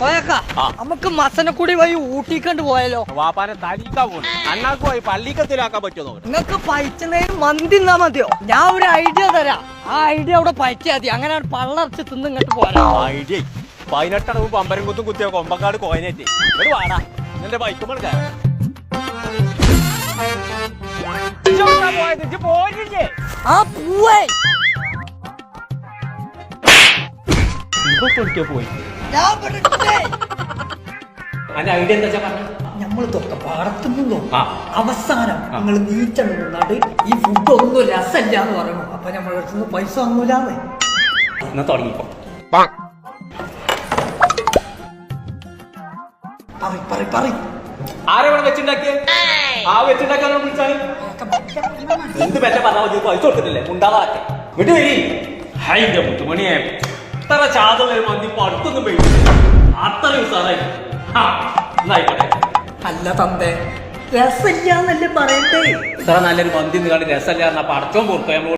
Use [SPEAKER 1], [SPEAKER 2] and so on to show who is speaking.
[SPEAKER 1] നമുക്ക് മസനക്കുടി വഴി ഊട്ടിക്കണ്ട് പോയാലോ?
[SPEAKER 2] വാപ്പാനെ തലീക്കാ പോണു അണ്ണാക്ക് പോയി പള്ളിക്കത്തിലാക്കാൻ പറ്റുമോ?
[SPEAKER 1] നിങ്ങക്ക് പൈച്ചനേരം മന്തി തിന്നാ മതിയോ? ഞാൻ ഒരു ഐഡിയ തരാം. ആ ഐഡിയ അവിടെ പൈച്ചാ മതി. അങ്ങനെ പള്ളർച്ച് തിന്ന് ഇങ്ങോട്ട് പോരാ.
[SPEAKER 2] ഐഡിയ 18 പമ്പരം കുത്തും കുത്തിയ കൊമ്പക്കാട് കോയനേറ്റ് ഒരു വാടാ എന്റെ ബൈക്കുമ്പോൾ
[SPEAKER 1] ആ പൂവേ
[SPEAKER 2] പോയി
[SPEAKER 1] ഐഡിയ എന്താ പറഞ്ഞ നമ്മള് തൊക്ക പാടത്തുനിന്നോ അവസാനം നിങ്ങൾ നീച്ചണ്ട് ഈ ഫുഡ് ഒന്നും രസമില്ല എന്ന് പറയണു. അപ്പൊ നമ്മളെ അടുത്തുനിന്ന് പൈസ വാങ്ങൂലാന്ന്
[SPEAKER 2] എന്നാ തുടങ്ങിക്കോ. ആരെവിടെ വെച്ചുണ്ടാക്കിയ ആ വെച്ചുണ്ടാക്കാൻ വിളിച്ചാൽ എന്ത് പറ്റ പറഞ്ഞാൽ മതി. പൈസ കൊടുത്തിട്ടില്ലേ ഉണ്ടാവാക്കെ വിട്ടു വരി. ഹൈന്റെ മുത്തുമണിയെ ഇത്ര ചാതുള്ള മന്തി അടുത്തൊന്നും പോയിട്ടില്ല. അത്രയും സാറായി എന്നായിക്കോട്ടെ.
[SPEAKER 1] അല്ല തന്തേ രസമില്ലാന്നല്ലേ പറയണ്ടേ?
[SPEAKER 2] ഇത്ര നല്ലൊരു മന്തി കണ്ട് രസമില്ല പടച്ചോൻ കൊടുത്തു.